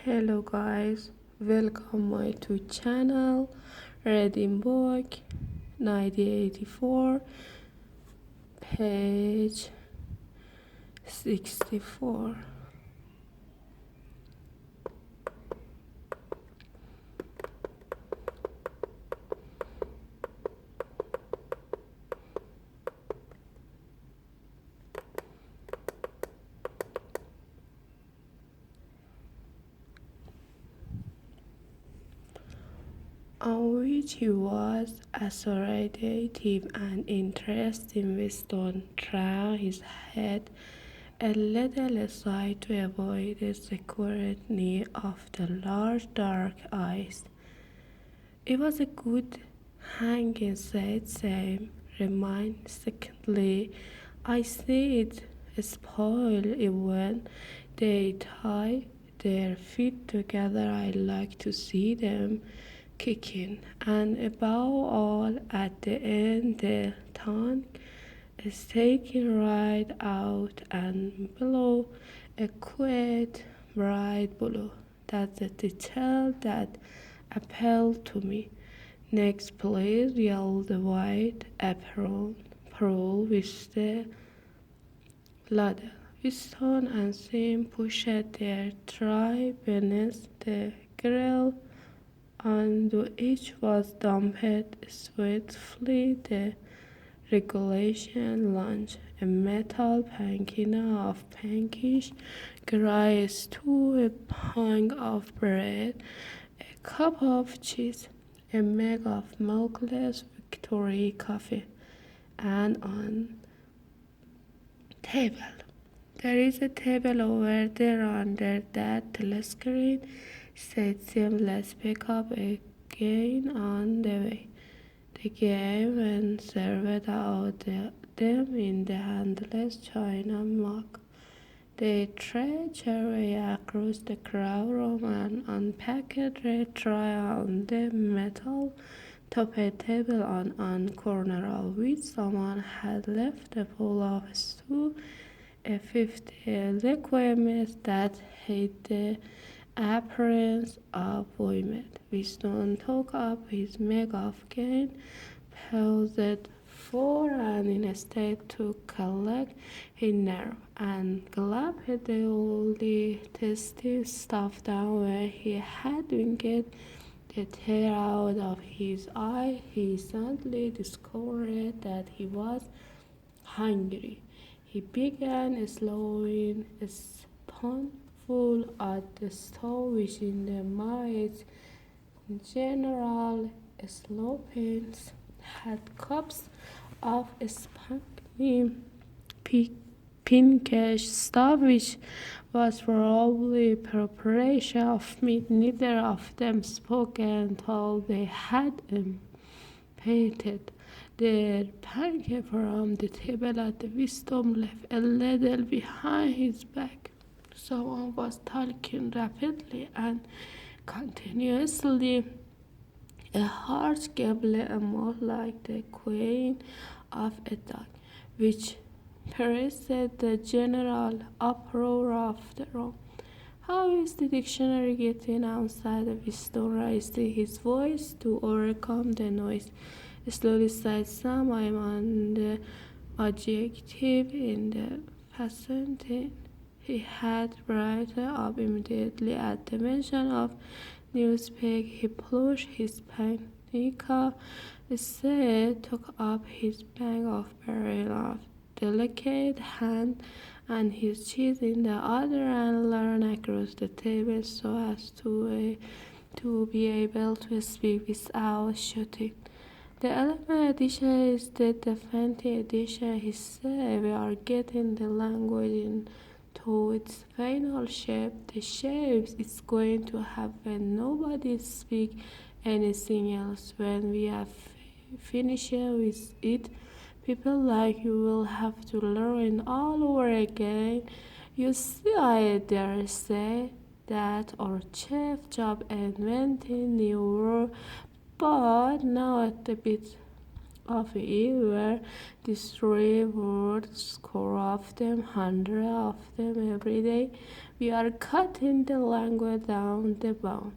Hello guys, welcome my to channel Reading Book 1984 page 64. On which he was authoritative and interesting wisdom threw his head a little aside to avoid the scrutiny of the large dark eyes. It was a good hanging, said Sam. Remind secondly, I see it spoil it when they tie their feet together. I like to see them kicking, and above all, at the end, the tongue is taken right out and below, a quiet bright blue. That's the detail that appealed to me. Next, please, yelled the white apron pearl with the ladder. Winston and Sim pushed their tray beneath the grill, and each was dumped swiftly. The regulation lunch, a metal panina of pinkish gray stew, a pound of bread, a cup of cheese, a mug of milkless Victoria coffee, and on table. There is a table over there under that telescreen, said Sim. Let's pick up again on the way. The game when served out them in the handless china mug. They trudged their way across the crowd room and unpacked their tray on the metal topped table on one corner of which someone had left a bowl of stew, a fifth liquid that hid the appearance of vomit. Winston took up his mug of cane, paused for an instant to collect his nerve, and gulped the oldie tasty stuff down. When he had winked the tear out of his eye, he suddenly discovered that he was hungry. He began swallowing a spoonful at the stove, wishing the might General Slopins had cups of sparkling pinkish stuff, which was probably preparation of meat. Neither of them spoke until they had emptied their pancake from the table at the wisdom left a little behind his back. Someone was talking rapidly and continuously, a harsh gabble more like the queen of a dog, which preceded the general uproar of the room. How is the dictionary getting outside? Winston raised his voice to overcome the noise. Slowly said Sam, I'm on the adjective in the present tense. He had brightened up immediately at the mention of newspaper. He pushed his panica aside, took up his bag of very delicate hand and his cheese in the other, and leaned across the table so as to be able to speak without shouting. The element edition is the definitive edition, he said. We are getting the language into its final shape. The shape is going to have when nobody speaks anything else. When we have finished with it, people like you will have to learn all over again. You see, I dare say that our chief job inventing new words, but not a bit of it where these three words, score of them, hundred of them every day. We are cutting the language down the bone.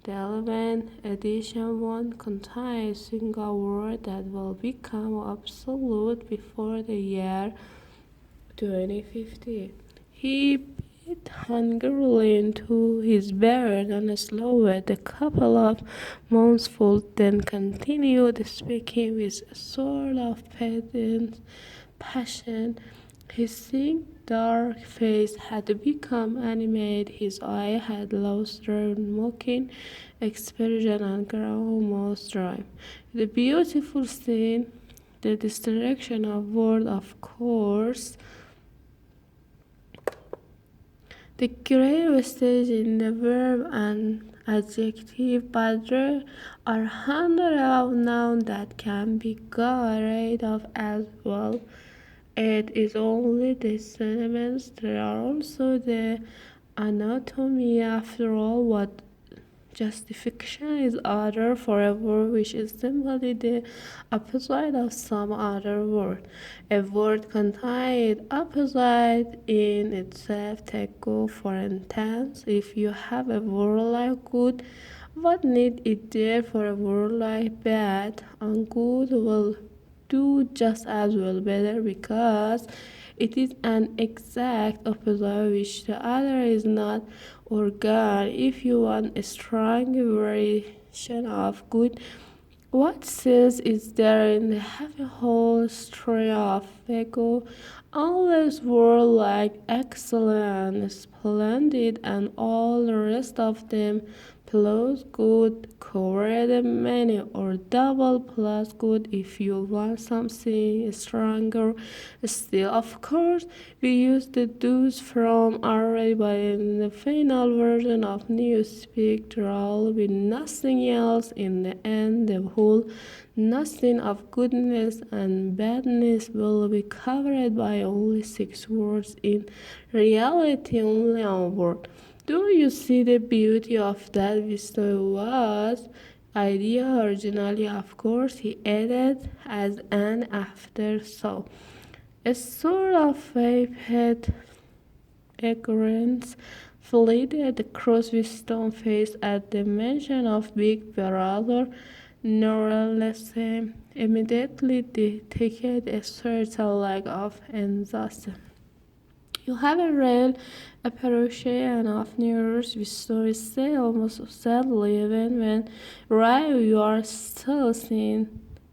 The 11th edition won't contain a single word that will become obsolete before the year 2050. He bit hungrily into his beard and swallowed a couple of mouthfuls, then continued speaking with a sort of pedant passion. His thin, dark face had become animated, his eye had lost their mocking expression and grown almost dry. The beautiful scene, the distraction of word, of course, the grave stage in the verb and adjective, but there are hundreds of nouns that can be got rid of as well. It is only the sentiments, there are also the anatomy. After all, what justification is other for a word which is simply the opposite of some other word. A word contains opposite in itself. Take good for instance. If you have a word like good, what need it there for a word like bad? And good will do just as well, better, because it is an exact opposite which the other is not or gone. If you want a strong variation of good, what sense is there in having a whole string of Fego, unless words like excellent, splendid, and all the rest of them plus good cover the many, or double plus good if you want something stronger still. Of course, we use the do's from already, but in the final version of Newspeak there will be nothing else. In the end, the whole nothing of goodness and badness will be covered by only 6 words. In reality, only one word. Do you see the beauty of that wisdom was idea originally? Of course, he added as an afterthought. A sort of vapid ignorance flitted across Wisdom's face at the mention of Big Brother. Nevertheless, immediately detected a certain lack of enthusiasm. You have a real appreciation of news with stories say almost sadly, even when while you are still seeing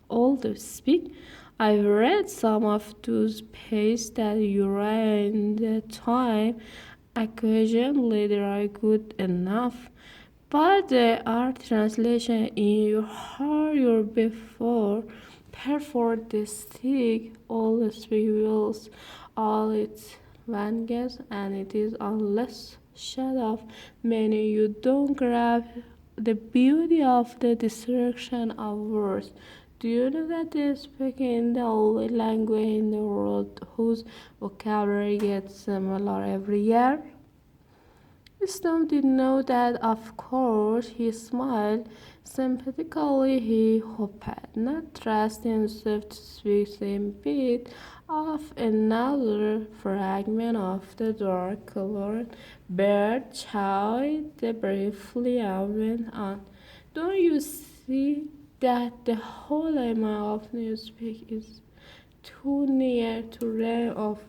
all the speak. I've read some of those pages that you write in the time. Occasionally they are good enough, but they are translation in your heart your before. Perforate the stick, all the speak all its vanguards, and it is unless shut off many you don't grab the beauty of the destruction of words. Do you know that they speak in the only language in the world whose vocabulary gets similar every year? Wisdom did know that, of course. He smiled sympathetically. He hoped not trust himself to speak a bit of another fragment of the dark-colored bird chawed briefly and went on. Don't you see that the whole aim of newspeak is too near to realm of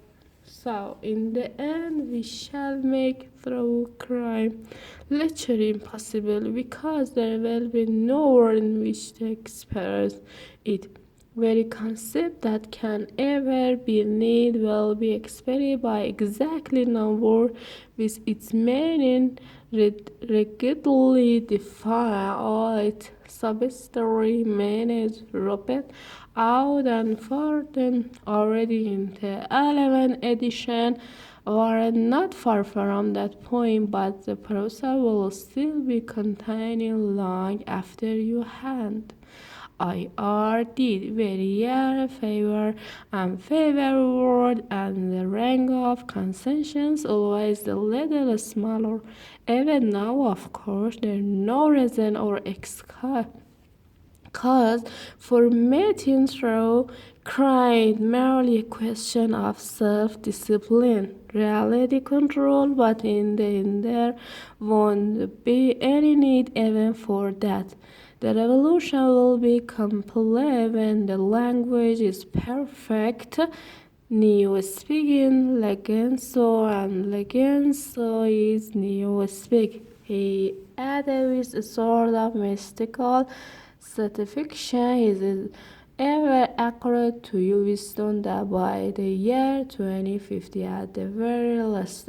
so in the end we shall make through crime lecture impossible, because there will be no word in which to express it. Very concept that can ever be need will be expressed by exactly no word, with its meaning rigidly defined, all its subsidiary meanings rubbed out and forgotten. Already in the 11th edition are not far from that point, but the process will still be continuing long after your hand. I did very favor and favor word, and the rank of concessions always a little smaller. Even now, of course, there is no reason or excuse Cause for Martin through crime merely a question of self-discipline, reality control, but in the end there won't be any need even for that. The revolution will be complete when the language is perfect. Neo speaking Legenso and Legenso is Neo speak. He added with a sort of mystical satisfaction. Is ever accurate to you wisdom that by the year 2050 at the very least,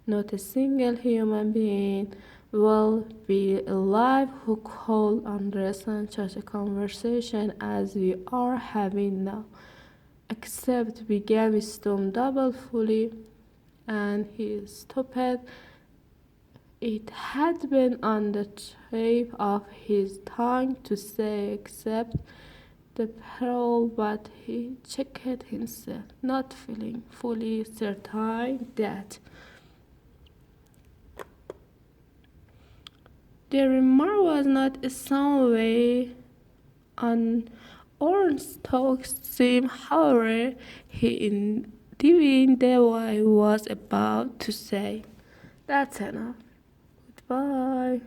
not a single human being will be alive who could understand such a conversation as we are having now except began wisdom double fully, and he stopped. It had been on the tip of his tongue to say except the pearl, but he checked himself, not feeling fully certain that the remark was not in some way on Ornstock's seem, however, he divined what I was about to say. That's enough. Goodbye.